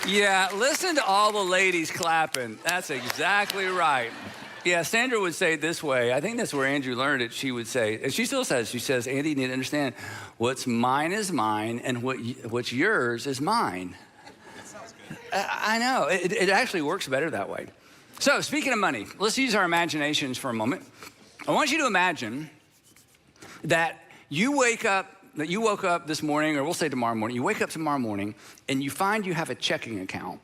Yeah, listen to all the ladies clapping. That's exactly right. Yeah, Sandra would say it this way. I think that's where Andrew learned it. She would say, and she still says, Andy, you need to understand, what's mine is mine, and what's yours is mine. That sounds good. I know. It actually works better that way. So, speaking of money, let's use our imaginations for a moment. I want you to imagine that you woke up this morning, or we'll say tomorrow morning, you wake up tomorrow morning and you find you have a checking account.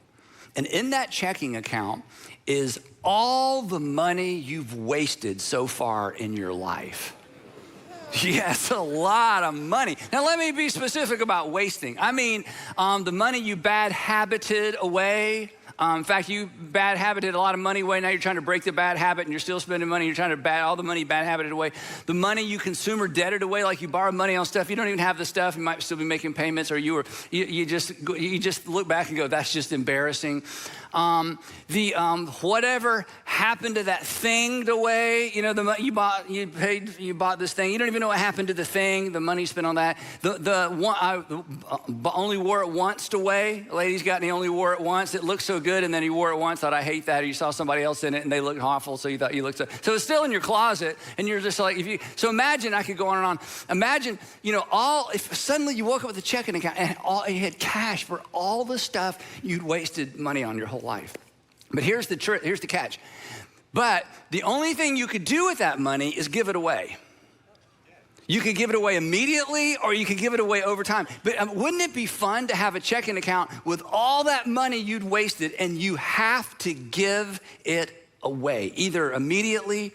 And in that checking account is all the money you've wasted so far in your life. Yes, a lot of money. Now, let me be specific about wasting. I mean, the money you bad habited away. In fact, you bad habited a lot of money away. Now you're trying to break the bad habit and you're still spending money. You're trying to all the money bad habited away. The money you consumer debted away, like you borrowed money on stuff. You don't even have the stuff. You might still be making payments, or you just look back and go, that's just embarrassing. Whatever happened to that thing away, you know, you bought this thing. You don't even know what happened to the thing, the money you spent on that. Only wore it once away. Ladies got any only wore it once. It looked so good, and then you wore it once, thought I hate that, or you saw somebody else in it and they looked awful, so you thought you looked so it's still in your closet, and you're just like, so imagine, I could go on and on. Imagine, if suddenly you woke up with a checking account and you had cash for all the stuff you'd wasted money on your whole life. But here's the catch. But the only thing you could do with that money is give it away. You could give it away immediately, or you could give it away over time. But wouldn't it be fun to have a checking account with all that money you'd wasted, and you have to give it away, either immediately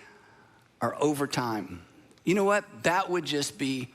or over time? You know what? That would just be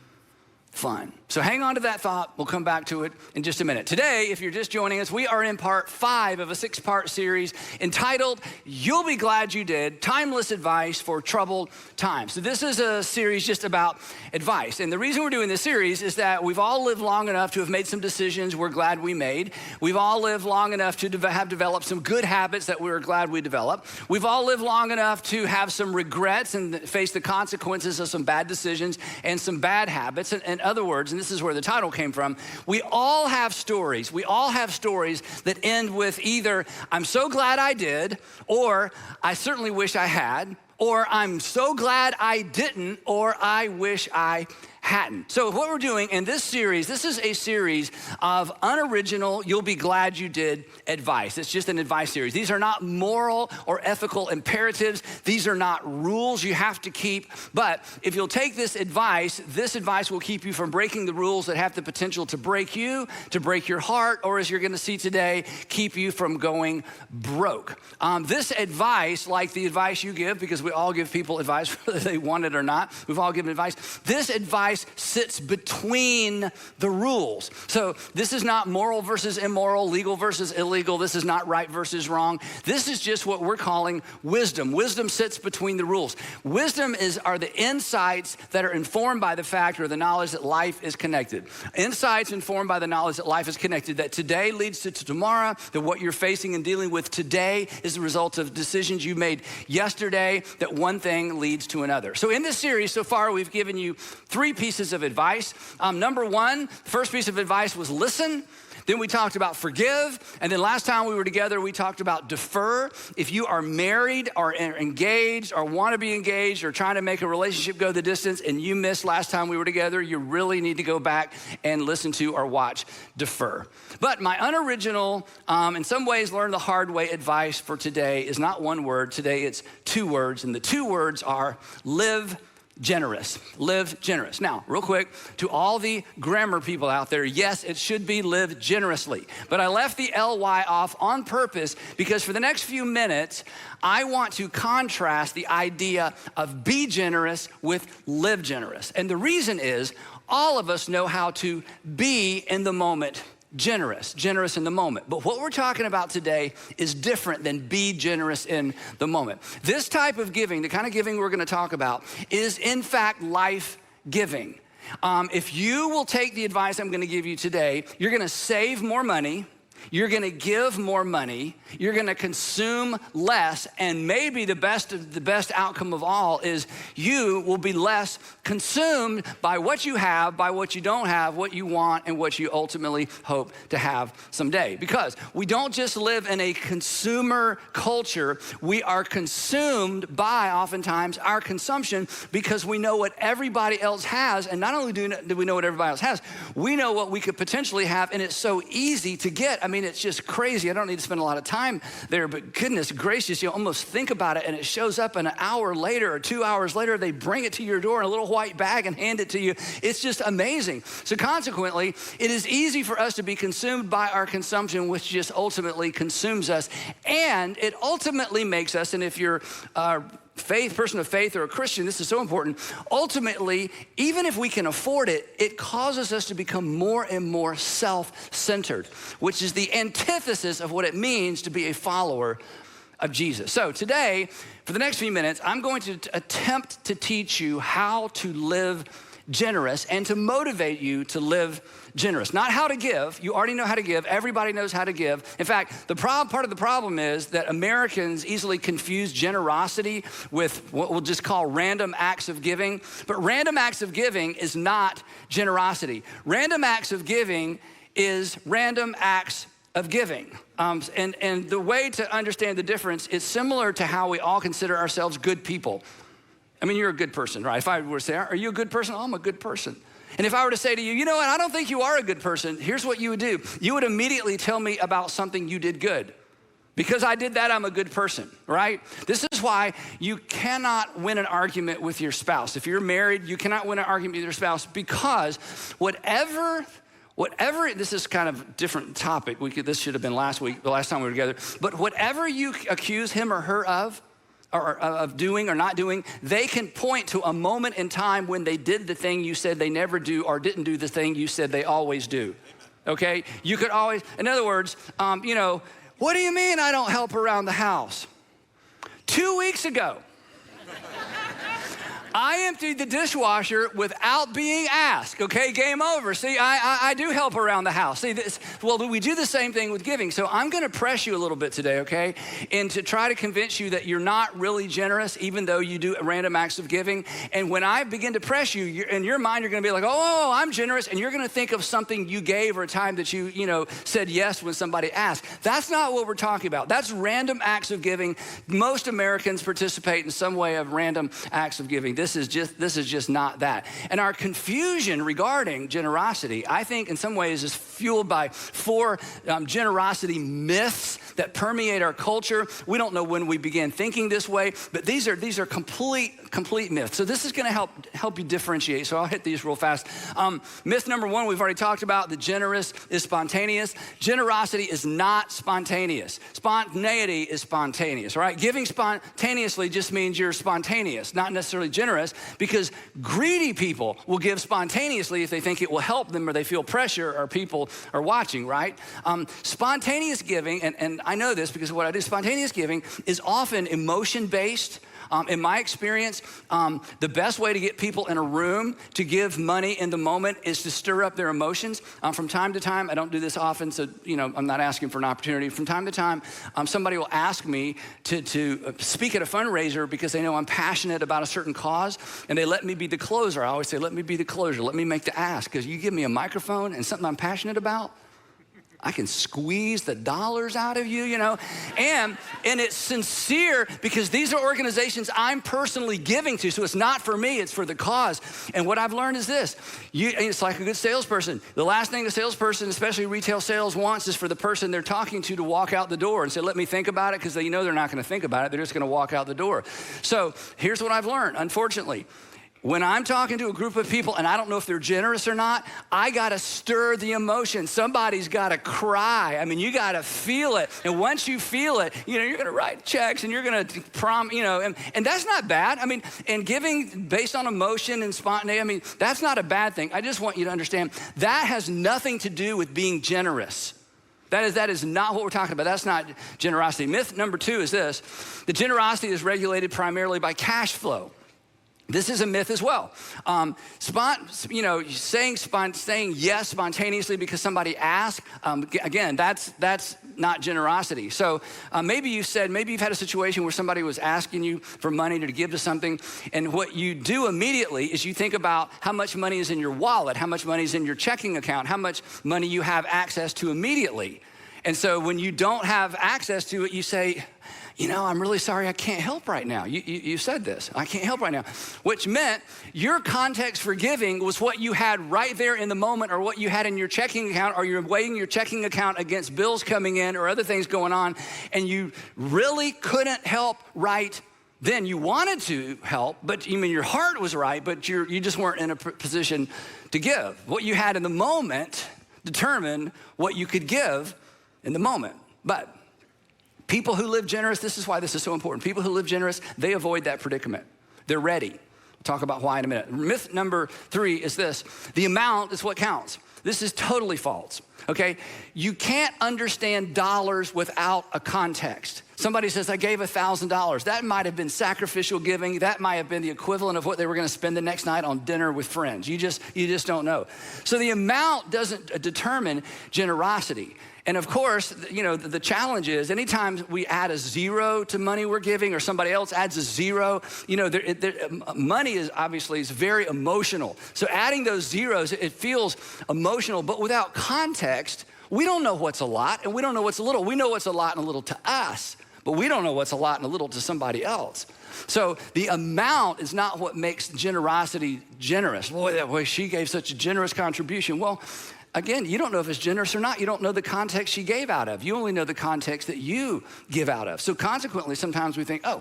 fun. So hang on to that thought. We'll come back to it in just a minute. Today, if you're just joining us, we are in part 5 of a 6-part series entitled, You'll Be Glad You Did, Timeless Advice for Troubled Times. So this is a series just about advice. And the reason we're doing this series is that we've all lived long enough to have made some decisions we're glad we made. We've all lived long enough to have developed some good habits that we're glad we developed. We've all lived long enough to have some regrets and face the consequences of some bad decisions and some bad habits. In other words, and this is where the title came from, we all have stories. We all have stories that end with either, I'm so glad I did, or I certainly wish I had, or I'm so glad I didn't, or I wish I hadn't. So what we're doing in this series, this is a series of unoriginal, you'll be glad you did advice. It's just an advice series. These are not moral or ethical imperatives. These are not rules you have to keep. But if you'll take this advice will keep you from breaking the rules that have the potential to break you, to break your heart, or as you're gonna see today, keep you from going broke. This advice, like the advice you give, because we all give people advice whether they want it or not, we've all given advice, this advice sits between the rules. So this is not moral versus immoral, legal versus illegal. This is not right versus wrong. This is just what we're calling wisdom. Wisdom sits between the rules. Wisdom are the insights that are informed by the fact or the knowledge that life is connected. Insights informed by the knowledge that life is connected, that today leads to tomorrow, that what you're facing and dealing with today is the result of decisions you made yesterday, that one thing leads to another. So in this series so far, we've given you 3 pieces of advice. Number 1, the first piece of advice was listen. Then we talked about forgive. And then last time we were together, we talked about defer. If you are married or engaged or want to be engaged or trying to make a relationship go the distance and you missed last time we were together, you really need to go back and listen to or watch Defer. But my unoriginal, in some ways learn the hard way advice for today is not one word. Today it's 2 words. And the 2 words are live generous. Live generous. Now, real quick, to all the grammar people out there, yes, it should be live generously. But I left the ly off on purpose because for the next few minutes, I want to contrast the idea of be generous with live generous. And the reason is all of us know how to be in the moment generous in the moment. But what we're talking about today is different than be generous in the moment. This type of giving, the kind of giving we're gonna talk about, is in fact life-giving. If you will take the advice I'm gonna give you today, you're gonna save more money, you're gonna give more money, you're gonna consume less, and maybe the best outcome of all is you will be less consumed by what you have, by what you don't have, what you want, and what you ultimately hope to have someday. Because we don't just live in a consumer culture, we are consumed by oftentimes our consumption because we know what everybody else has, and not only do we know what everybody else has, we know what we could potentially have, and it's so easy to get. I mean, it's just crazy. I don't need to spend a lot of time there, but goodness gracious, you almost think about it and it shows up, and an hour later or 2 hours later, they bring it to your door in a little white bag and hand it to you. It's just amazing. So consequently, it is easy for us to be consumed by our consumption, which just ultimately consumes us. And it ultimately makes us, and if you're person of faith or a Christian, this is so important. Ultimately, even if we can afford it, it causes us to become more and more self-centered, which is the antithesis of what it means to be a follower of Jesus. So today, for the next few minutes, I'm going to attempt to teach you how to live generous and to motivate you to live generous. Not how to give. You already know how to give. Everybody knows how to give. In fact, part of the problem is that Americans easily confuse generosity with what we'll just call random acts of giving. But random acts of giving is not generosity. Random acts of giving is random acts of giving. And the way to understand the difference is similar to how we all consider ourselves good people. I mean, you're a good person, right? If I were to say, are you a good person? Oh, I'm a good person. And if I were to say to you, you know what, I don't think you are a good person, here's what you would do. You would immediately tell me about something you did good. Because I did that, I'm a good person, right? This is why you cannot win an argument with your spouse. If you're married, you cannot win an argument with your spouse because whatever, this is kind of a different topic. This should have been last week, the last time we were together. But whatever you accuse him or her of doing or not doing, they can point to a moment in time when they did the thing you said they never do or didn't do the thing you said they always do, okay? You could always, in other words, what do you mean I don't help around the house? 2 weeks ago, I emptied the dishwasher without being asked, okay? Game over. See, I do help around the house. See, we do the same thing with giving. So I'm gonna press you a little bit today, okay? And to try to convince you that you're not really generous, even though you do random acts of giving. And when I begin to press you, in your mind, you're gonna be like, oh, I'm generous. And you're gonna think of something you gave or a time that you said yes when somebody asked. That's not what we're talking about. That's random acts of giving. Most Americans participate in some way of random acts of giving. This is just not that. And our confusion regarding generosity, I think in some ways is fueled by 4 generosity myths that permeate our culture. We don't know when we began thinking this way, but these are complete myths. So this is gonna help you differentiate. So I'll hit these real fast. Myth number 1, we've already talked about, the generous is spontaneous. Generosity is not spontaneous. Spontaneity is spontaneous, right? Giving spontaneously just means you're spontaneous, not necessarily generous, because greedy people will give spontaneously if they think it will help them or they feel pressure or people are watching, right? Spontaneous giving, and I know this because of what I do, spontaneous giving is often emotion-based. In my experience, the best way to get people in a room to give money in the moment is to stir up their emotions. From time to time, I don't do this often, so I'm not asking for an opportunity. From time to time, somebody will ask me to speak at a fundraiser because they know I'm passionate about a certain cause, and they let me be the closer. I always say, let me be the closer. Let me make the ask, because you give me a microphone and something I'm passionate about, I can squeeze the dollars out of you, and it's sincere because these are organizations I'm personally giving to, so it's not for me, it's for the cause. And what I've learned is this, it's like a good salesperson. The last thing a salesperson, especially retail sales, wants is for the person they're talking to walk out the door and say, let me think about it, because they know they're not gonna think about it, they're just gonna walk out the door. So here's what I've learned, unfortunately. When I'm talking to a group of people and I don't know if they're generous or not, I gotta stir the emotion. Somebody's gotta cry. I mean, you gotta feel it. And once you feel it, you're gonna write checks and you're gonna and that's not bad. I mean, and giving based on emotion and spontaneity, I mean, that's not a bad thing. I just want you to understand that has nothing to do with being generous. That is not what we're talking about. That's not generosity. Myth number 2 is this: the generosity is regulated primarily by cash flow. This is a myth as well. Saying yes spontaneously because somebody asked, again, that's not generosity. So maybe you've had a situation where somebody was asking you for money to give to something, and what you do immediately is you think about how much money is in your wallet, how much money is in your checking account, how much money you have access to immediately. And so when you don't have access to it, you say, I'm really sorry, I can't help right now. You said this, I can't help right now, which meant your context for giving was what you had right there in the moment, or what you had in your checking account, or you're weighing your checking account against bills coming in or other things going on, and you really couldn't help right then. You wanted to help, but your heart was right, but you just weren't in a position to give. What you had in the moment determined what you could give in the moment. But people who live generous, this is why this is so important. People who live generous, they avoid that predicament. They're ready. We'll talk about why in a minute. Myth number 3 is this: the amount is what counts. This is totally false, okay? You can't understand dollars without a context. Somebody says, I gave $1,000. That might have been sacrificial giving. That might have been the equivalent of what they were gonna spend the next night on dinner with friends. You just don't know. So the amount doesn't determine generosity. And of course, the challenge is anytime we add a zero to money we're giving, or somebody else adds a zero, money is very emotional. So adding those zeros, it feels emotional, but without context, we don't know what's a lot and we don't know what's a little. We know what's a lot and a little to us, but we don't know what's a lot and a little to somebody else. So the amount is not what makes generosity generous. Boy, she gave such a generous contribution. Well, again, you don't know if it's generous or not. You don't know the context she gave out of. You only know the context that you give out of. So consequently, sometimes we think, I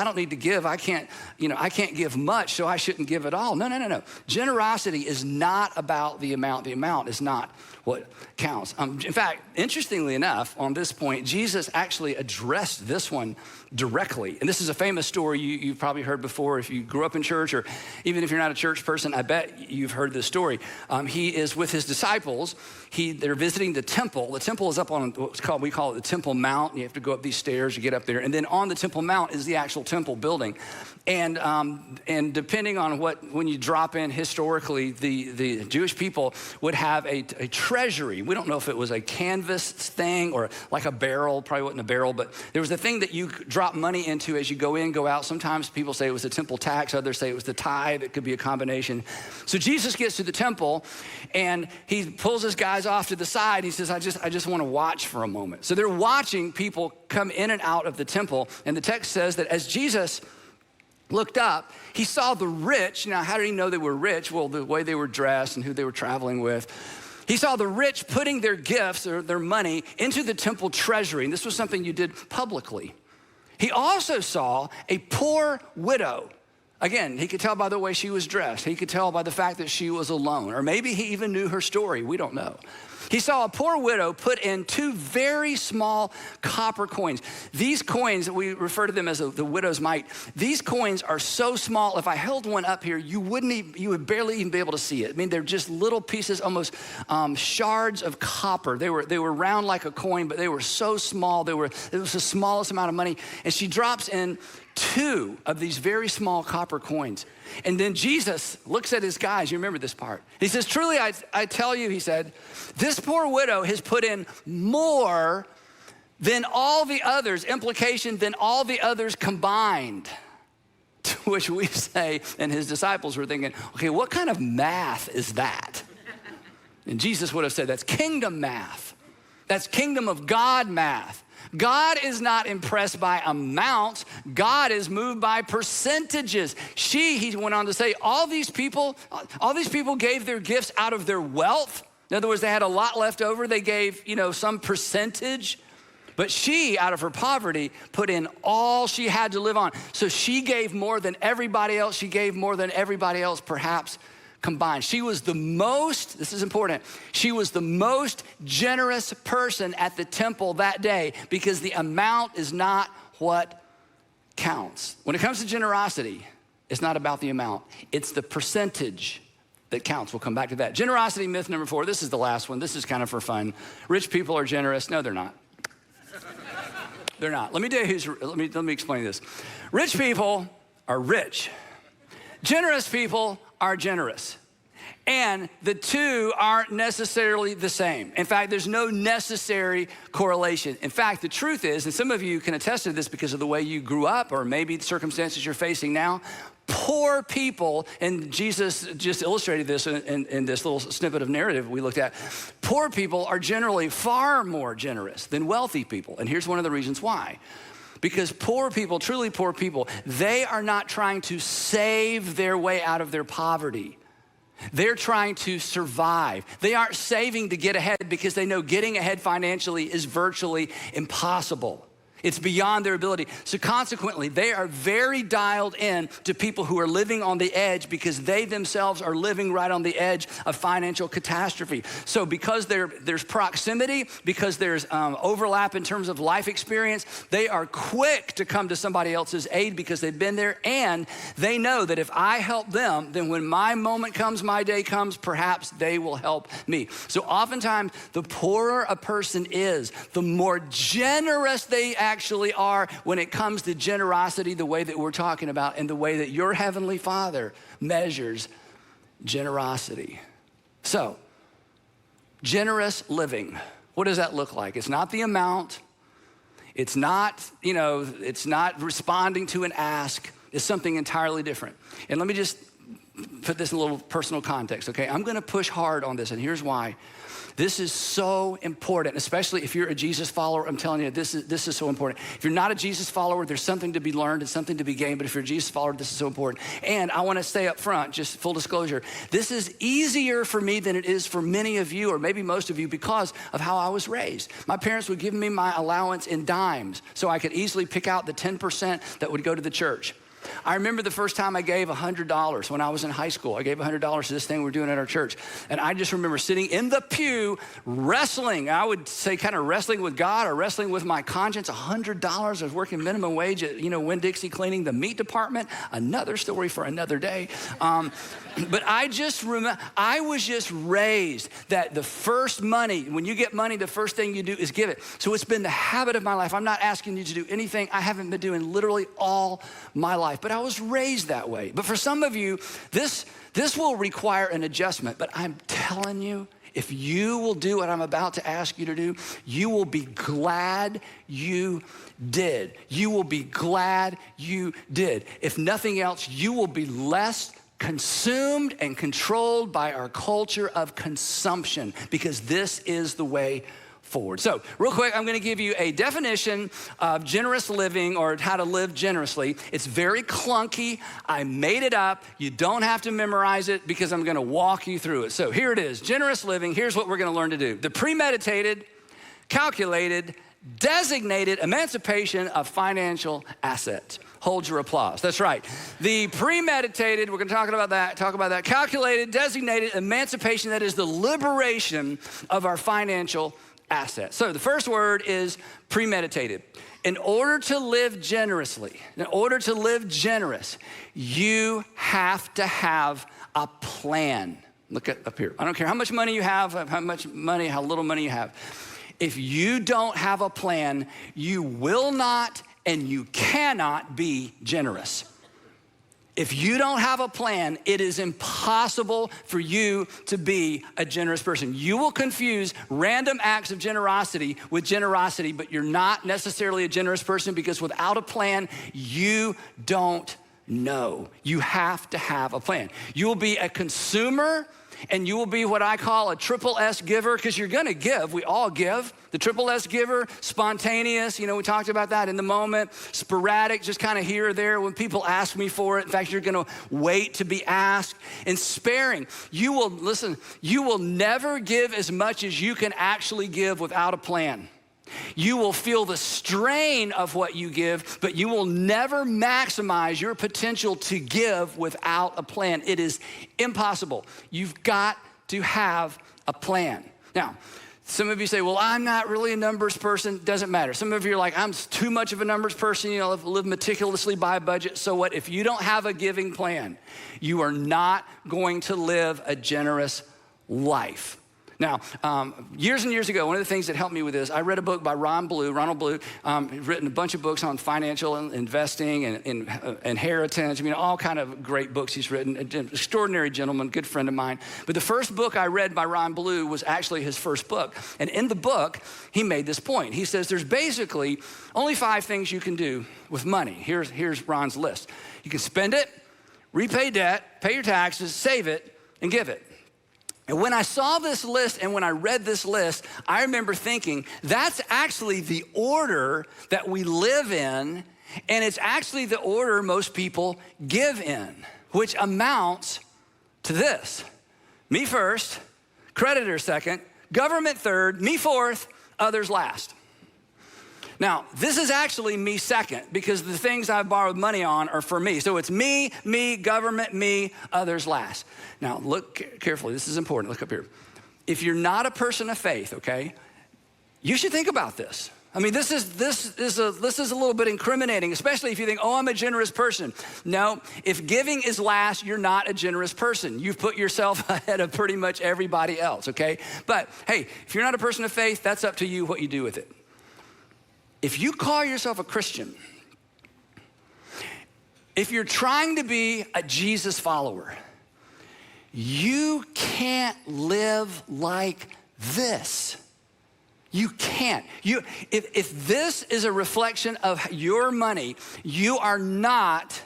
don't need to give. I can't give much, so I shouldn't give at all. No. Generosity is not about the amount. The amount is not what counts. In fact, interestingly enough, on this point, Jesus actually addressed this one directly. And this is a famous story you've probably heard before. If you grew up in church, or even if you're not a church person, I bet you've heard this story. He is with his disciples. They're visiting the temple. The temple is up on we call it the Temple Mount. You have to go up these stairs, you get up there. And then on the Temple Mount is the actual temple building. And depending on when you drop in historically, the Jewish people would have a treasury. We don't know if it was a canvas thing or like a barrel. Probably wasn't a barrel, but there was a thing that you drop money into as you go in, go out. Sometimes people say it was the temple tax. Others say it was the tithe. It could be a combination. So Jesus gets to the temple and he pulls his guys off to the side. He says, I just want to watch for a moment. So they're watching people come in and out of the temple. And the text says that as Jesus looked up, he saw the rich. Now, how did he know they were rich? Well, the way they were dressed and who they were traveling with. He saw the rich putting their gifts or their money into the temple treasury. And this was something you did publicly. He also saw a poor widow. Again, he could tell by the way she was dressed. He could tell by the fact that she was alone. Or maybe he even knew her story. We don't know. He saw a poor widow put in 2 very small copper coins. These coins, we refer to them as the widow's mite. These coins are so small, if I held one up here, you would barely even be able to see it. I mean, they're just little pieces, almost shards of copper. They were round like a coin, but they were so small. It was the smallest amount of money. And she drops in 2 of these very small copper coins. And then Jesus looks at his guys. You remember this part. He says, truly, I tell you, he said, this poor widow has put in more than all the others, implication than all the others combined. To which we say, and his disciples were thinking, okay, what kind of math is that? And Jesus would have said, that's kingdom math. That's kingdom of God math. God is not impressed by amounts. God is moved by percentages. He went on to say, all these people gave their gifts out of their wealth. In other words, they had a lot left over. They gave, some percentage. But she, out of her poverty, put in all she had to live on. So she gave more than everybody else. She gave more than everybody else, perhaps combined. She was the most, this is important, she was the most generous person at the temple that day because the amount is not what counts. When it comes to generosity, it's not about the amount. It's the percentage that counts. Me back to that. Generosity myth number 4. This is the last one. This is kind of for fun. Rich people are generous. No, they're not. They're not. Let me tell you let me explain this. Rich people are rich. Generous people are generous. And the two aren't necessarily the same. In fact, there's no necessary correlation. In fact, the truth is, and some of you can attest to this because of the way you grew up or maybe the circumstances you're facing now, poor people, and Jesus just illustrated this in this little snippet of narrative we looked at, poor people are generally far more generous than wealthy people. And here's one of the reasons why. Because poor people, truly poor people, they are not trying to save their way out of their poverty. They're trying to survive. They aren't saving to get ahead because they know getting ahead financially is virtually impossible. It's beyond their ability. So consequently, they are very dialed in to people who are living on the edge because they themselves are living right on the edge of financial catastrophe. So because there's proximity, because there's overlap in terms of life experience, they are quick to come to somebody else's aid because they've been there, and they know that if I help them, then when my moment comes, my day comes, perhaps they will help me. So oftentimes, the poorer a person is, the more generous they actually are when it comes to generosity, the way that we're talking about and the way that your Heavenly Father measures generosity. So, generous living, what does that look like? It's not the amount. It's not, it's not responding to an ask. It's something entirely different. And let me just put this in a little personal context, okay? I'm gonna push hard on this, and here's why. This is so important, especially if you're a Jesus follower. I'm telling you, this is so important. If you're not a Jesus follower, there's something to be learned and something to be gained, but if you're a Jesus follower, this is so important. And I wanna say up front, just full disclosure, this is easier for me than it is for many of you, or maybe most of you, because of how I was raised. My parents would give me my allowance in dimes, so I could easily pick out the 10% that would go to the church. I remember the first time I gave $100 when I was in high school. I gave $100 to this thing we're doing at our church. And I just remember sitting in the pew wrestling. I would say kind of wrestling with God or wrestling with my conscience. $100. I was working minimum wage at, Winn-Dixie cleaning the meat department. Another story for another day. But I just remember, I was just raised that the first money, when you get money, the first thing you do is give it. So it's been the habit of my life. I'm not asking you to do anything I haven't been doing literally all my life, but I was raised that way. But for some of you, this will require an adjustment, but I'm telling you, if you will do what I'm about to ask you to do, you will be glad you did. You will be glad you did. If nothing else, you will be less consumed and controlled by our culture of consumption, because this is the way forward. So real quick, I'm gonna give you a definition of generous living, or how to live generously. It's very clunky. I made it up. You don't have to memorize it because I'm gonna walk you through it. So here it is, generous living. Here's what we're gonna learn to do. The premeditated, calculated, designated emancipation of financial assets. Hold your applause. That's right. The premeditated, we're gonna talk about that. Calculated, designated emancipation, that is the liberation of our financial assets. So the first word is premeditated. In order to live generously, you have to have a plan. Look up here. I don't care how much money you have, how little money you have. If you don't have a plan, you will not and you cannot be generous. If you don't have a plan, it is impossible for you to be a generous person. You will confuse random acts of generosity with generosity, but you're not necessarily a generous person, because without a plan, you don't know. You have to have a plan. You will be a consumer, and you will be what I call a triple S giver, because you're gonna give. We all give. The triple S giver, spontaneous, we talked about that in the moment. Sporadic, just kind of here or there when people ask me for it. In fact, you're gonna wait to be asked. And sparing, you will never give as much as you can actually give without a plan. You will feel the strain of what you give, but you will never maximize your potential to give without a plan. It is impossible. You've got to have a plan. Now, some of you say, well, I'm not really a numbers person. Doesn't matter. Some of you are like, I'm too much of a numbers person. Live meticulously by a budget. So what? If you don't have a giving plan, you are not going to live a generous life. Now, years and years ago, one of the things that helped me with this, I read a book by Ronald Blue. He's written a bunch of books on financial investing and inheritance. I mean, all kind of great books he's written. An extraordinary gentleman, good friend of mine. But the first book I read by Ron Blue was actually his first book. And in the book, he made this point. He says there's basically only 5 things you can do with money. Here's Ron's list. You can spend it, repay debt, pay your taxes, save it, and give it. And when I saw this list and when I read this list, I remember thinking, that's actually the order that we live in, and it's actually the order most people give in, which amounts to this. Me first, creditor second, government third, me fourth, others last. Now, this is actually me second because the things I've borrowed money on are for me. So it's me, government, me, others last. Now, look carefully. This is important. Look up here. If you're not a person of faith, okay, you should think about this. I mean, this is a little bit incriminating, especially if you think, oh, I'm a generous person. No, if giving is last, you're not a generous person. You've put yourself ahead of pretty much everybody else, okay? But hey, if you're not a person of faith, that's up to you what you do with it. If you call yourself a Christian, if you're trying to be a Jesus follower, you can't live like this. You can't. If this is a reflection of your money, you are not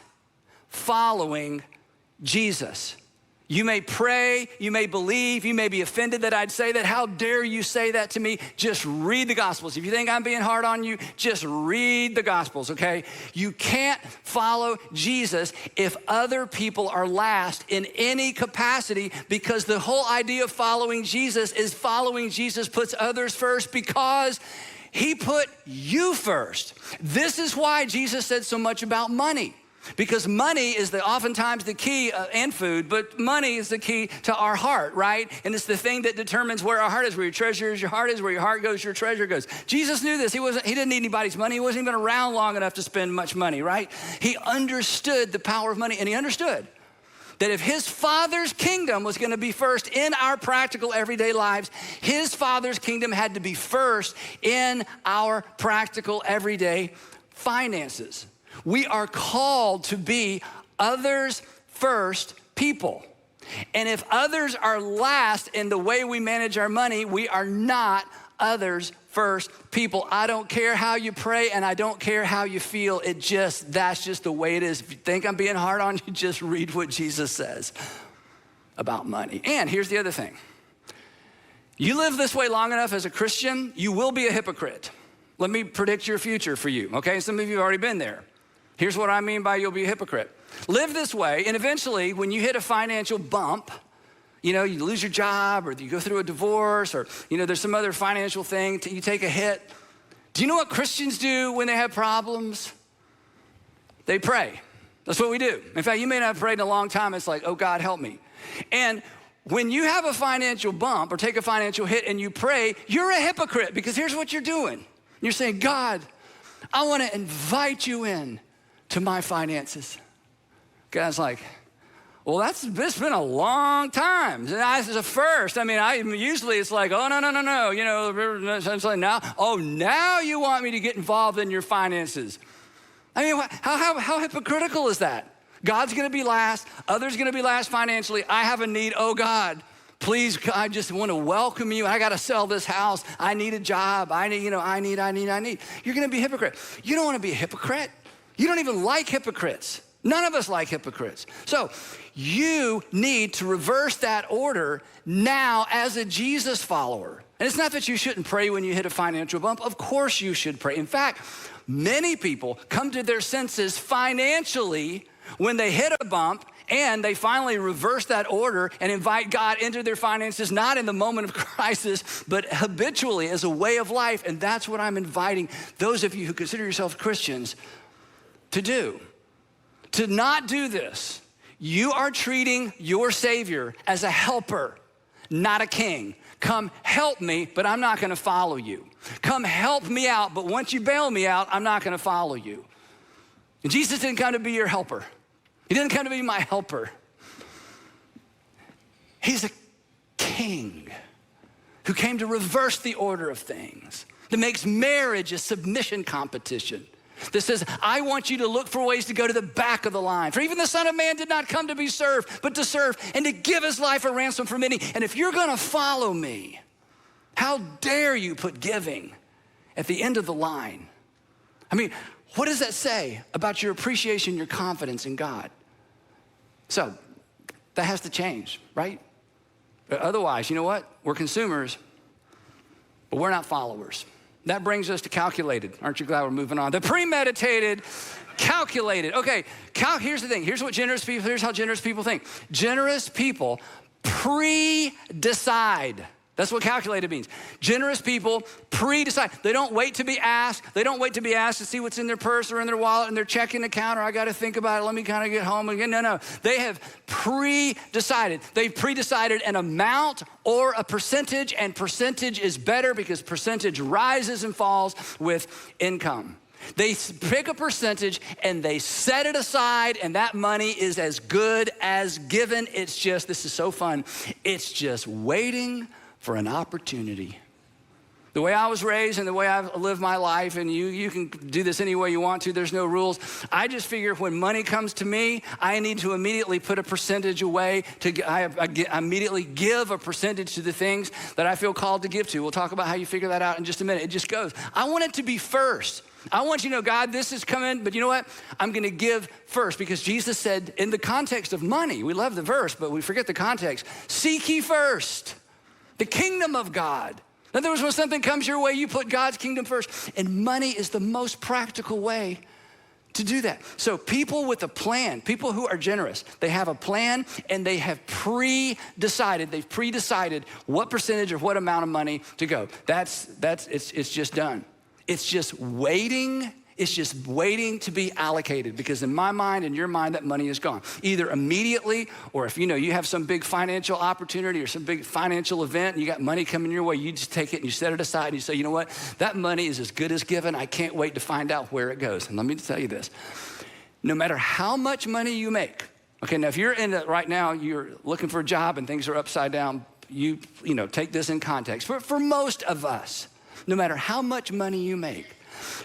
following Jesus. You may pray, you may believe, you may be offended that I'd say that. How dare you say that to me? Just read the Gospels. If you think I'm being hard on you, just read the Gospels, okay? You can't follow Jesus if other people are last in any capacity, because the whole idea of following Jesus is following Jesus puts others first because he put you first. This is why Jesus said so much about money. Because money is oftentimes the key, and food, but money is the key to our heart, right? And it's the thing that determines where our heart is. Where your treasure is, your heart is. Where your heart goes, your treasure goes. Jesus knew this. He didn't need anybody's money. He wasn't even around long enough to spend much money, right? He understood the power of money, and he understood that if his Father's kingdom was gonna be first in our practical everyday lives, his Father's kingdom had to be first in our practical everyday finances. We are called to be others first people. And if others are last in the way we manage our money, we are not others first people. I don't care how you pray and I don't care how you feel. That's just the way it is. If you think I'm being hard on you, just read what Jesus says about money. And here's the other thing. You live this way long enough as a Christian, you will be a hypocrite. Let me predict your future for you, okay? Some of you have already been there. Here's what I mean by you'll be a hypocrite. Live this way, and eventually when you hit a financial bump, you lose your job or you go through a divorce or, there's some other financial thing, you take a hit. Do you know what Christians do when they have problems? They pray. That's what we do. In fact, you may not have prayed in a long time. It's like, oh, God, help me. And when you have a financial bump or take a financial hit and you pray, you're a hypocrite because here's what you're doing. You're saying, God, I want to invite you in to my finances. God's like, well, it's been a long time. That's a first. I mean, usually it's like, oh, no. It's like now you want me to get involved in your finances. I mean, how hypocritical is that? God's gonna be last, others gonna be last financially. I have a need, oh God, please, I just want to welcome you. I got to sell this house. I need a job. I need. You're gonna be a hypocrite. You don't want to be a hypocrite. You don't even like hypocrites. None of us like hypocrites. So you need to reverse that order now as a Jesus follower. And it's not that you shouldn't pray when you hit a financial bump. Of course you should pray. In fact, many people come to their senses financially when they hit a bump and they finally reverse that order and invite God into their finances, not in the moment of crisis, but habitually as a way of life. And that's what I'm inviting those of you who consider yourselves Christians to do. To not do this, you are treating your Savior as a helper, not a king. Come help me, but I'm not gonna follow you. Come help me out, but once you bail me out, I'm not gonna follow you. And Jesus didn't come to be your helper. He didn't come to be my helper. He's a king. who came to reverse the order of things, that makes marriage a submission competition, that says, I want you to look for ways to go to the back of the line. For even the Son of Man did not come to be served, but to serve and to give his life a ransom for many. And if you're gonna follow me, how dare you put giving at the end of the line? I mean, what does that say about your appreciation, your confidence in God? So that has to change, right? But otherwise, you know what? We're consumers, but we're not followers. That brings us to calculated. Aren't you glad we're moving on? The premeditated, calculated. Okay, here's the thing. Here's how generous people think. Generous people pre-decide. That's what calculated means. Generous people pre-decide. They don't wait to be asked. They don't wait to be asked to see what's in their purse or in their wallet and their checking account, or I got to think about it. Let me kind of get home again. No. They have pre-decided. They've pre-decided an amount or a percentage, and percentage is better because percentage rises and falls with income. They pick a percentage and they set it aside, and that money is as good as given. It's just, this is so fun. It's just waiting for an opportunity. The way I was raised and the way I've lived my life, and you can do this any way you want to, there's no rules. I just figure when money comes to me, I need to immediately put a percentage away. I immediately give a percentage to the things that I feel called to give to. We'll talk about how you figure that out in just a minute. It just goes. I want it to be first. I want you to know, God, this is coming, but you know what? I'm gonna give first, because Jesus said in the context of money, we love the verse, but we forget the context. Seek ye first the kingdom of God. In other words, when something comes your way, you put God's kingdom first. And money is the most practical way to do that. So people with a plan, people who are generous, they have a plan and they have pre-decided. They've pre-decided what percentage or what amount of money to go. It's just done. It's just waiting. It's just waiting to be allocated, because in my mind and your mind, that money is gone. Either immediately, or if you have some big financial opportunity or some big financial event and you got money coming your way, you just take it and you set it aside and you say, you know what? That money is as good as given. I can't wait to find out where it goes. And let me tell you this, no matter how much money you make, okay, now if you're in it right now, you're looking for a job and things are upside down, you take this in context. For most of us, no matter how much money you make,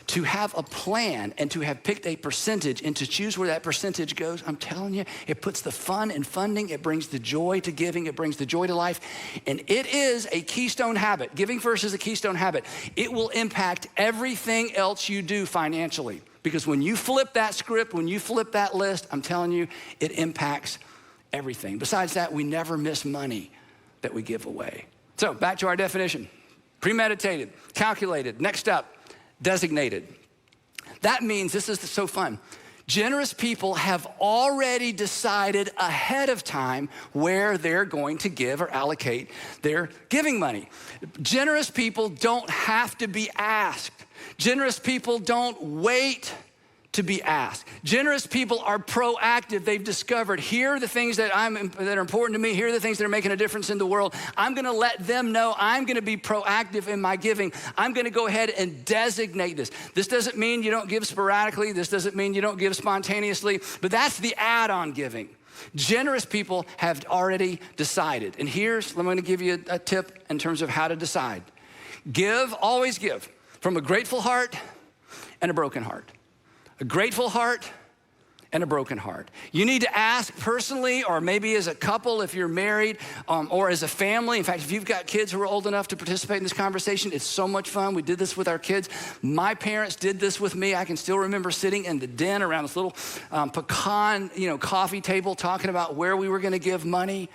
to have a plan and to have picked a percentage and to choose where that percentage goes, I'm telling you, it puts the fun in funding, it brings the joy to giving, it brings the joy to life, and it is a keystone habit. Giving first is a keystone habit. It will impact everything else you do financially, because when you flip that script, when you flip that list, I'm telling you, it impacts everything. Besides that, we never miss money that we give away. So back to our definition. Premeditated, calculated. Next up, designated. That means, this is so fun, generous people have already decided ahead of time where they're going to give or allocate their giving money. Generous people don't have to be asked. Generous people don't wait to be asked. Generous people are proactive. They've discovered, here are the things that are important to me. Here are the things that are making a difference in the world. I'm gonna let them know I'm gonna be proactive in my giving. I'm gonna go ahead and designate this. This doesn't mean you don't give sporadically. This doesn't mean you don't give spontaneously, but that's the add-on giving. Generous people have already decided. And I'm gonna give you a tip in terms of how to decide. Always give from a grateful heart and a broken heart. A grateful heart and a broken heart. You need to ask personally, or maybe as a couple if you're married, or as a family. In fact, if you've got kids who are old enough to participate in this conversation, it's so much fun. We did this with our kids. My parents did this with me. I can still remember sitting in the den around this little pecan, coffee table, talking about where we were gonna give money.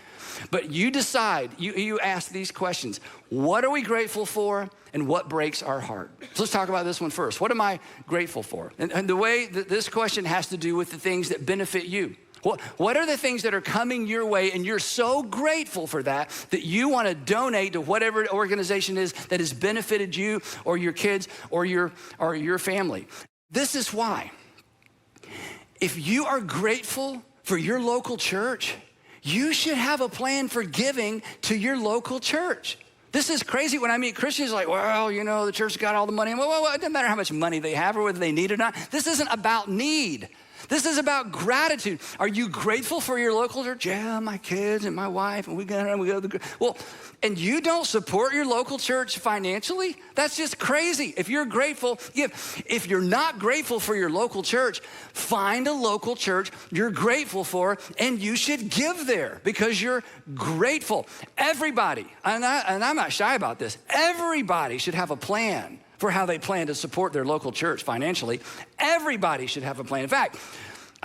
But you decide, you ask these questions. What are we grateful for, and what breaks our heart? So let's talk about this one first. What am I grateful for? And the way that this question has to do with the things that benefit you. What are the things that are coming your way and you're so grateful for that you want to donate to whatever organization is that has benefited you or your kids or your family? This is why. If you are grateful for your local church, you should have a plan for giving to your local church. This is crazy. When I meet Christians, like, well, the church got all the money. Well, it doesn't matter how much money they have or whether they need it or not. This isn't about need. This is about gratitude. Are you grateful for your local church? Yeah, my kids and my wife, and we go to the, well, and you don't support your local church financially? That's just crazy. If you're grateful, give. If you're not grateful for your local church, find a local church you're grateful for, and you should give there because you're grateful. Everybody, and I'm not shy about this, everybody should have a plan for how they plan to support their local church financially. Everybody should have a plan. In fact,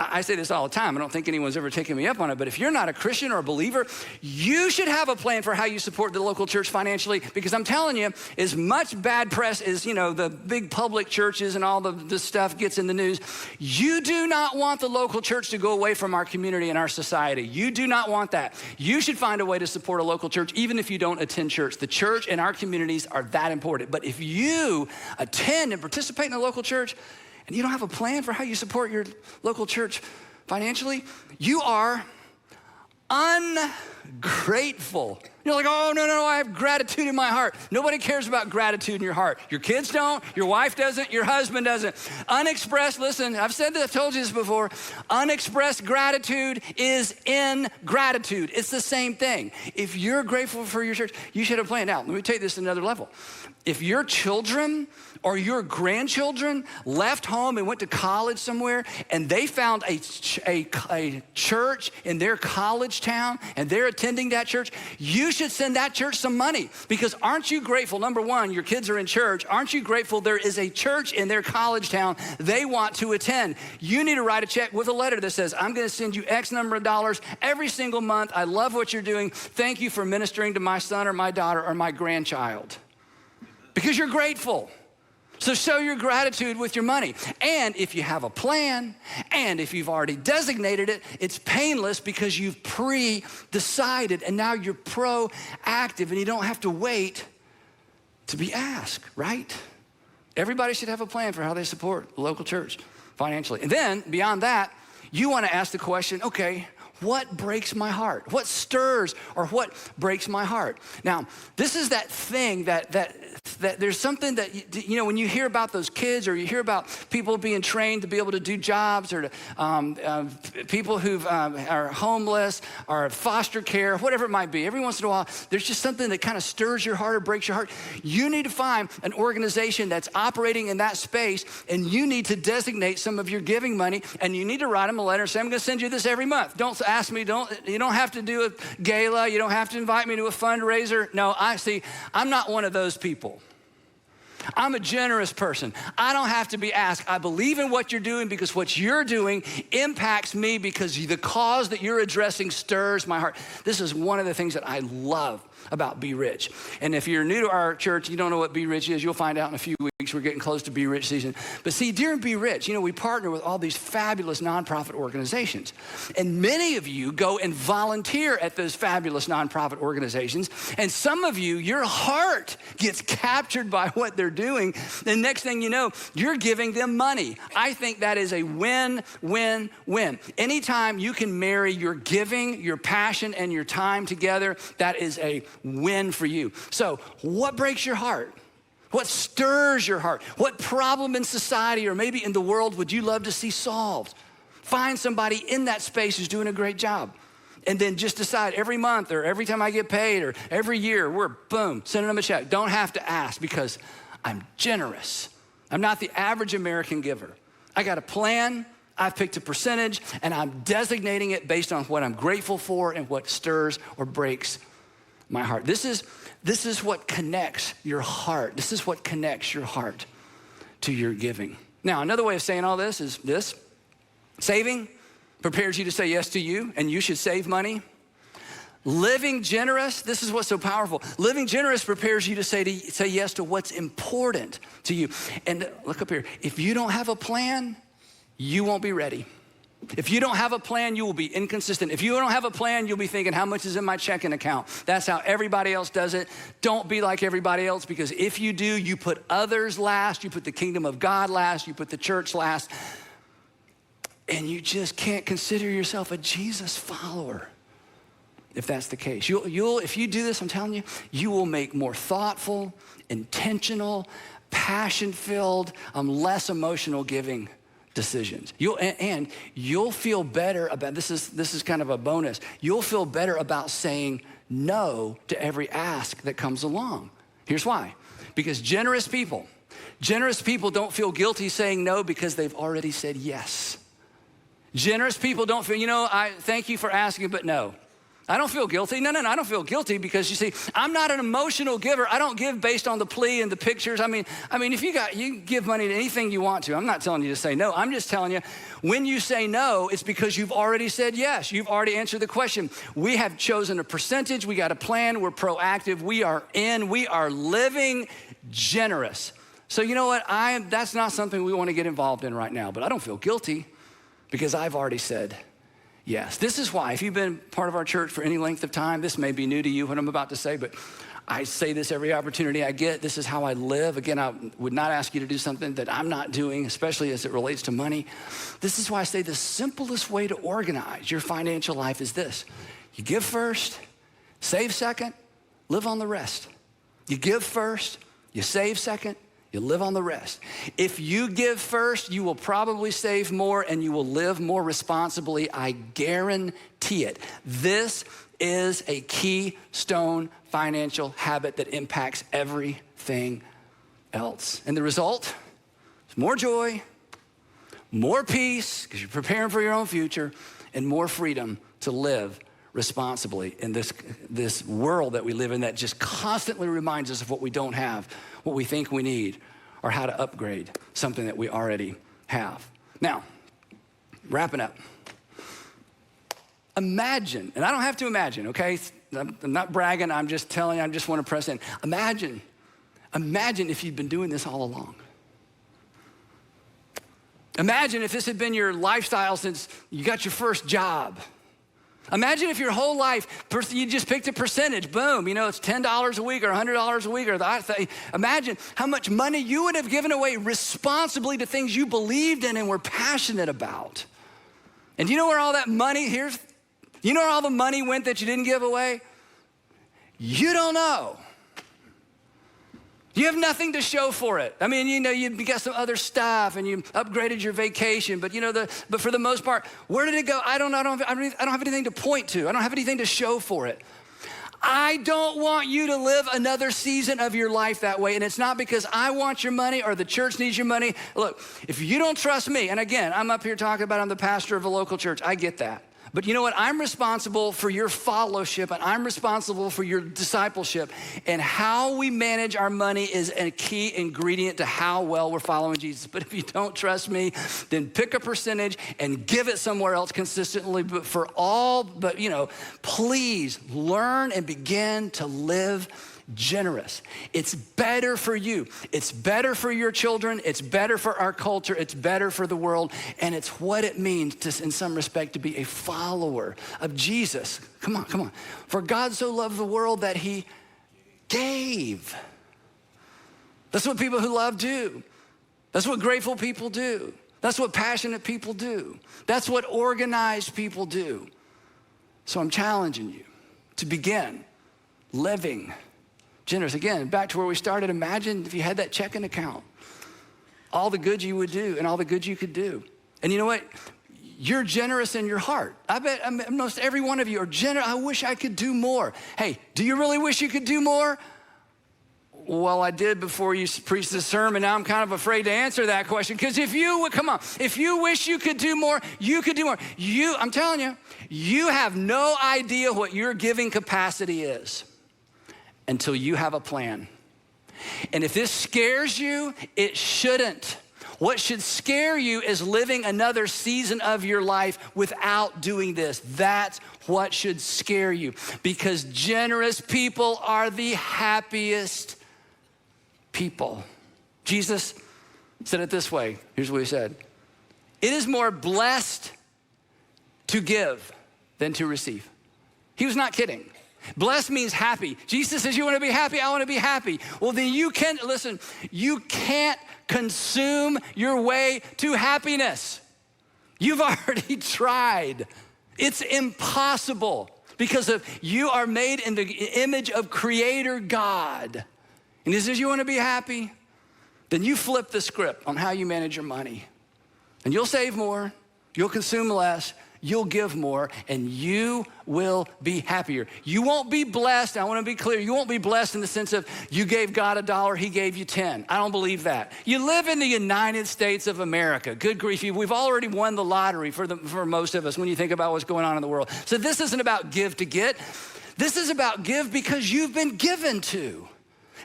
I say this all the time. I don't think anyone's ever taken me up on it, but if you're not a Christian or a believer, you should have a plan for how you support the local church financially, because I'm telling you, as much bad press as, the big public churches and all the stuff gets in the news, you do not want the local church to go away from our community and our society. You do not want that. You should find a way to support a local church, even if you don't attend church. The church and our communities are that important. But if you attend and participate in a local church, and you don't have a plan for how you support your local church financially, you are ungrateful. You're like, oh, no, I have gratitude in my heart. Nobody cares about gratitude in your heart. Your kids don't, your wife doesn't, your husband doesn't. Unexpressed, listen, I've said this, I've told you this before, unexpressed gratitude is ingratitude. It's the same thing. If you're grateful for your church, you should have a plan. Now, let me take this to another level. If your children or your grandchildren left home and went to college somewhere and they found a church in their college town and they're attending that church, you should send that church some money, because aren't you grateful? Number one, your kids are in church. Aren't you grateful there is a church in their college town they want to attend? You need to write a check with a letter that says, I'm gonna send you X number of dollars every single month. I love what you're doing. Thank you for ministering to my son or my daughter or my grandchild. Because you're grateful. So show your gratitude with your money. And if you have a plan, and if you've already designated it, it's painless because you've pre-decided and now you're proactive and you don't have to wait to be asked, right? Everybody should have a plan for how they support the local church financially. And then beyond that, you want to ask the question, okay, what breaks my heart? What stirs or what breaks my heart? Now, this is that thing that there's something that, when you hear about those kids or you hear about people being trained to be able to do jobs, or to, people who are homeless or foster care, whatever it might be, every once in a while, there's just something that kind of stirs your heart or breaks your heart. You need to find an organization that's operating in that space, and you need to designate some of your giving money, and you need to write them a letter and say, I'm gonna send you this every month. Don't ask me, you don't have to do a gala, you don't have to invite me to a fundraiser. No, I'm not one of those people. I'm a generous person. I don't have to be asked. I believe in what you're doing because what you're doing impacts me, because the cause that you're addressing stirs my heart. This is one of the things that I love about Be Rich. And if you're new to our church, you don't know what Be Rich is, you'll find out in a few weeks. We're getting close to Be Rich season. But see, during Be Rich, we partner with all these fabulous nonprofit organizations. And many of you go and volunteer at those fabulous nonprofit organizations. And some of you, your heart gets captured by what they're doing. And next thing you know, you're giving them money. I think that is a win, win, win. Anytime you can marry your giving, your passion, and your time together, that is a win for you. So what breaks your heart? What stirs your heart? What problem in society or maybe in the world would you love to see solved? Find somebody in that space who's doing a great job. And then just decide every month or every time I get paid or every year, we're sending them a check. Don't have to ask, because I'm generous. I'm not the average American giver. I got a plan. I've picked a percentage, and I'm designating it based on what I'm grateful for and what stirs or breaks my heart. This is what connects your heart. This is what connects your heart to your giving. Now, another way of saying all this is this: saving prepares you to say yes to you, and you should save money. Living generous, this is what's so powerful. Living generous prepares you to say yes to what's important to you. And look up here, if you don't have a plan, you won't be ready. If you don't have a plan, you will be inconsistent. If you don't have a plan, you'll be thinking, how much is in my checking account? That's how everybody else does it. Don't be like everybody else, because if you do, you put others last, you put the kingdom of God last, you put the church last, and you just can't consider yourself a Jesus follower if that's the case. If you do this, I'm telling you, you will make more thoughtful, intentional, passion-filled, less emotional giving decisions. You'll feel better about, this is kind of a bonus, you'll feel better about saying no to every ask that comes along. Here's why. Because generous people don't feel guilty saying no because they've already said yes. Generous people don't feel, I thank you for asking, but no. I don't feel guilty. No, I don't feel guilty because you see, I'm not an emotional giver. I don't give based on the plea and the pictures. I mean, if you give money to anything you want to. I'm not telling you to say no. I'm just telling you, when you say no, it's because you've already said yes. You've already answered the question. We have chosen a percentage. We got a plan. We're proactive. We are living generous. So you know what? That's not something we want to get involved in right now, but I don't feel guilty because I've already said yes. This is why, if you've been part of our church for any length of time, this may be new to you, what I'm about to say, but I say this every opportunity I get. This is how I live. Again, I would not ask you to do something that I'm not doing, especially as it relates to money. This is why I say the simplest way to organize your financial life is this. You give first, save second, live on the rest. You give first, you save second, you live on the rest. If you give first, you will probably save more and you will live more responsibly. I guarantee it. This is a keystone financial habit that impacts everything else. And the result is more joy, more peace, because you're preparing for your own future, and more freedom to live responsibly in this world that we live in that just constantly reminds us of what we don't have, what we think we need, or how to upgrade something that we already have. Now, wrapping up. Imagine, and I don't have to imagine, okay? I'm not bragging, I'm just telling you, I just want to press in. Imagine if you'd been doing this all along. Imagine if this had been your lifestyle since you got your first job. Imagine if your whole life, you just picked a percentage, boom, it's $10 a week or $100 a week. Imagine how much money you would have given away responsibly to things you believed in and were passionate about. And do you know where all that money, you know where all the money went that you didn't give away? You don't know. You have nothing to show for it. I mean, you got some other stuff and you upgraded your vacation, but but for the most part, where did it go? I don't have anything to point to. I don't have anything to show for it. I don't want you to live another season of your life that way. And it's not because I want your money or the church needs your money. Look, if you don't trust me, and again, I'm up here talking about I'm the pastor of a local church. I get that. But you know what? I'm responsible for your fellowship and I'm responsible for your discipleship. And how we manage our money is a key ingredient to how well we're following Jesus. But if you don't trust me, then pick a percentage and give it somewhere else consistently. But please learn and begin to live generous. It's better for you. It's better for your children. It's better for our culture. It's better for the world. And it's what it means to, in some respect, to be a follower of Jesus. Come on. For God so loved the world that he gave. That's what people who love do. That's what grateful people do. That's what passionate people do. That's what organized people do. So I'm challenging you to begin living generous. Again, back to where we started. Imagine if you had that checking account, all the good you would do and all the good you could do. And you know what? You're generous in your heart. I bet most every one of you are generous. I wish I could do more. Hey, do you really wish you could do more? Well, I did before you preached the sermon. Now I'm kind of afraid to answer that question because if you wish you could do more, you could do more. I'm telling you, you have no idea what your giving capacity is until you have a plan. And if this scares you, it shouldn't. What should scare you is living another season of your life without doing this. That's what should scare you, because generous people are the happiest people. Jesus said it this way. Here's what he said. It is more blessed to give than to receive. He was not kidding. Blessed means happy. Jesus says, you want to be happy? I want to be happy. Well, then you can't consume your way to happiness. You've already tried. It's impossible because you are made in the image of Creator God. And he says, you want to be happy? Then you flip the script on how you manage your money. And you'll save more, you'll consume less, you'll give more, and you will be happier. You won't be blessed, I wanna be clear, you won't be blessed in the sense of you gave God $1, he gave you 10. I don't believe that. You live in the United States of America. Good grief, we've already won the lottery for most of us when you think about what's going on in the world. So this isn't about give to get. This is about give because you've been given to.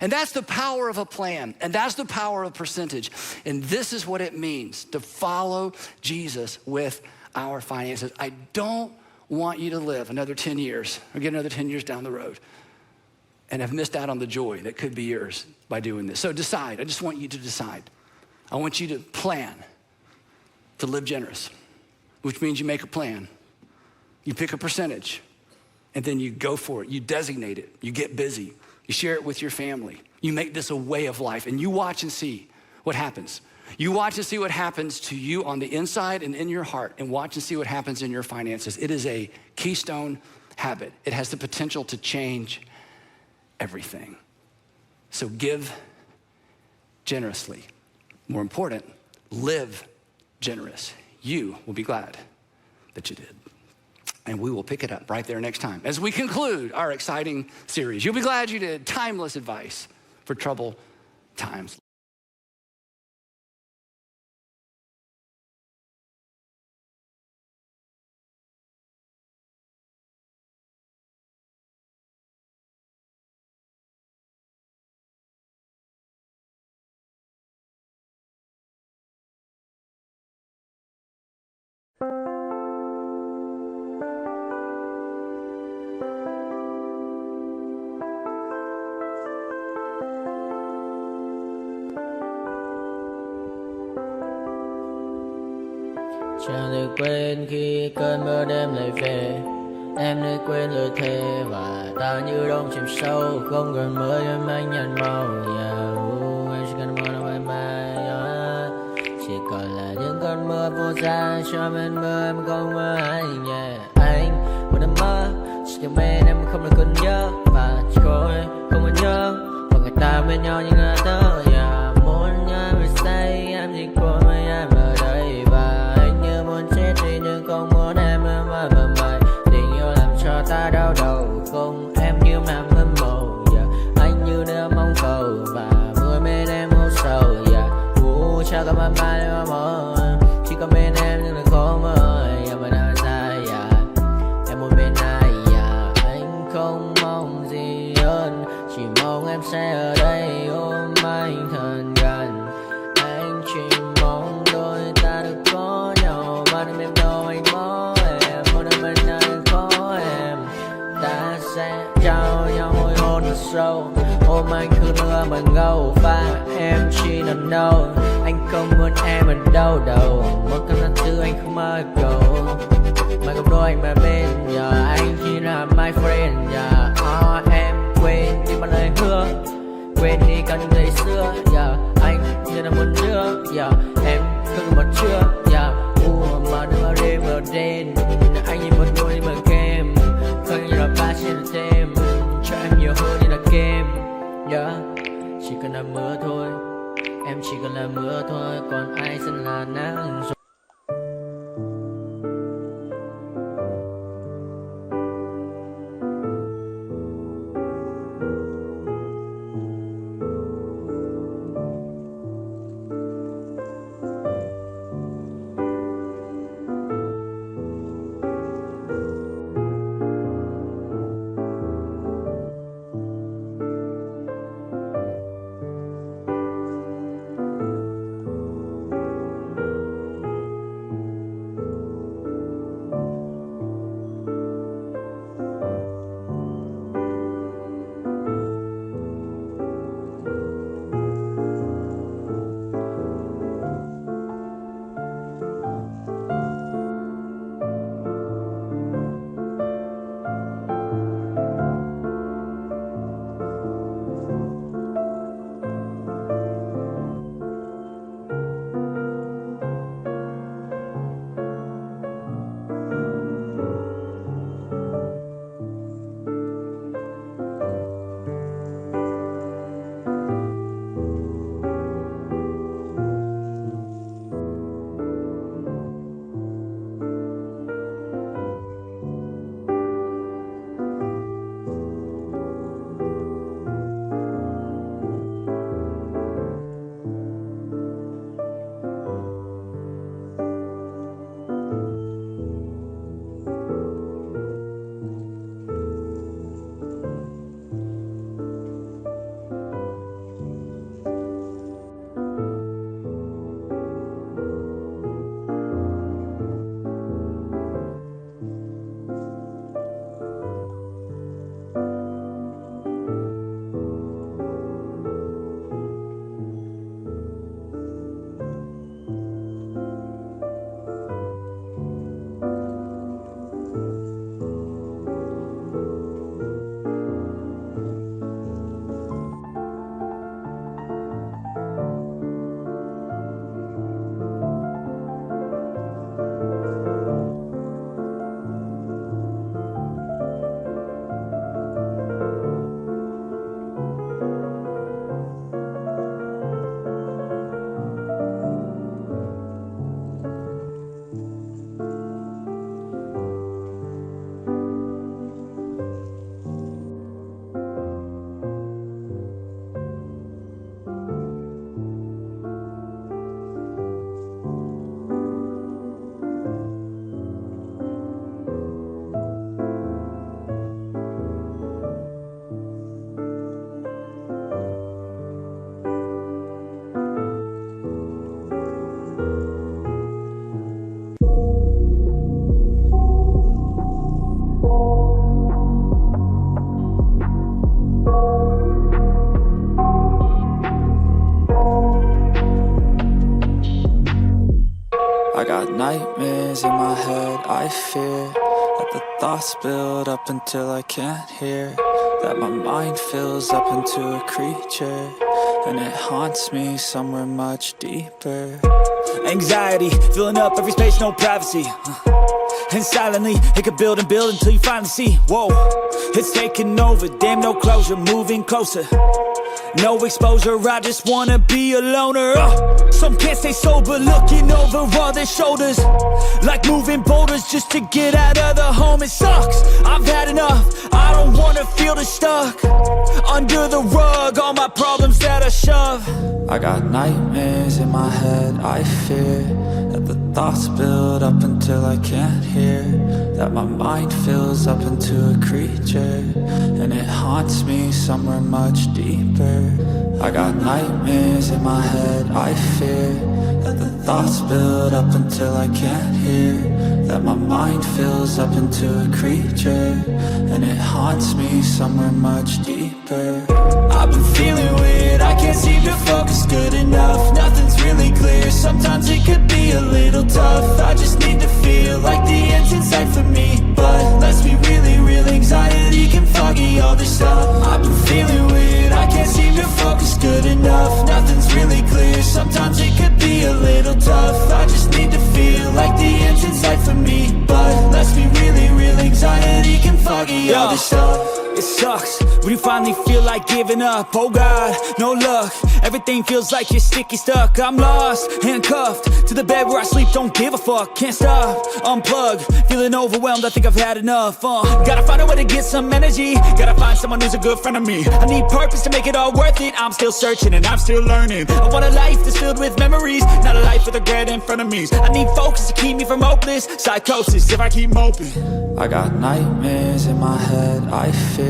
And that's the power of a plan, and that's the power of percentage. And this is what it means to follow Jesus with our finances. I don't want you to live another 10 years or get another 10 years down the road and have missed out on the joy that could be yours by doing this. So decide. I just want you to decide. I want you to plan to live generous, which means you make a plan. You pick a percentage, and then you go for it. You designate it. You get busy. You share it with your family. You make this a way of life, and you watch and see what happens. You watch and see what happens to you on the inside and in your heart, and watch and see what happens in your finances. It is a keystone habit. It has the potential to change everything. So give generously. More important, live generous. You will be glad that you did. And we will pick it up right there next time as we conclude our exciting series. You'll be glad you did. Timeless advice for troubled times. Chẳng được quên khi cơn mưa đêm lại về. Em đã quên lời thề và ta như đông chìm sâu. Không còn mơ em anh nhận màu. Anh chỉ cần mơ đâu em mai. Chỉ còn là những cơn mưa vô giá. Cho bên mơ em không mơ anh. Anh một đêm mơ. Chỉ cần bên em không được còn nhớ. Và chỉ có em không còn nhớ. Và người ta bên nhau như ngã tớ. Muốn nhớ về say em chỉ có mấy em ở đây. Và anh như muốn chết đi nhưng không muốn em mơ mày. Tình yêu làm cho ta đau đầu. Không em như làm hâm mộ. Anh như đứa mong cầu. Và vui bên em vô sầu. Chào các bạn mà mơ. Chỉ có bên em nhưng đừng có mơ. Mà đã dài em muốn bên ai. Anh không mong gì hơn. Chỉ mong em sẽ ở đây ôm anh thật gần. Anh chỉ mong đôi ta được có nhau. Mà đừng em đâu anh có em. Một đêm bên anh có em. Ta sẽ trao nhau môi hôn thật sâu. Ôm anh cứ mưa mà ngâu. Và em chỉ nằm đâu. Anh không muốn em ở đâu đâu. Một cơn gió thứ anh không mơ cầu. Mà không đôi anh mà bên giờ. Anh chỉ là my friend em quên đi bao lời hứa. Quên đi cả những ngày xưa anh như là một đứa em không một chưa mà đừng ở đêm ở đêm. Anh như một đôi mà kem. Không như là ba trên là thêm. Cho em nhiều hơn như là kem chỉ cần là mưa thôi. Em chỉ cần là mưa thôi. Còn ai sẽ là nắng rồi. got nightmares in my head, I fear that the thoughts build up until I can't hear, that my mind fills up into a creature, and it haunts me somewhere much deeper. Anxiety, filling up every space, no privacy. And silently, it could build and build until you finally see, whoa, it's taking over, damn no closure, moving closer. No exposure, I just wanna be a loner. Some can't stay sober, looking over all their shoulders, like moving boulders just to get out of the home. It sucks, I've had enough, I don't wanna feel the stuck under the rug, all my problems that I shove. I got nightmares in my head, I fear that the thoughts build up until I can't hear, that my mind fills up into a creature, and it haunts me somewhere much deeper. I got nightmares in my head, I fear that the thoughts build up until I can't hear, that my mind fills up into a creature, and it haunts me somewhere much deeper. I've been feeling weird, I can't seem to focus good enough. Nothing's really clear, sometimes it could be a little tough. I just need to feel like the end's in sight for me, but let's be really real, anxiety can foggy all this stuff. I've been feeling weird, I can't seem to focus good enough. Nothing's really clear, sometimes it could be a little tough. I just need to feel like the end's in sight for me, but let's be really real, anxiety can foggy all this stuff. It sucks when you finally feel like giving up. Oh God, no luck, everything feels like you're sticky stuck. I'm lost, handcuffed to the bed where I sleep, don't give a fuck. Can't stop, unplug, feeling overwhelmed, I think I've had enough. Gotta find a way to get some energy, gotta find someone who's a good friend of me. I need purpose to make it all worth it, I'm still searching and I'm still learning. I want a life that's filled with memories, not a life with regret in front of me. I need focus to keep me from hopeless psychosis if I keep moping. I got nightmares in my head, I fear.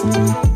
Thank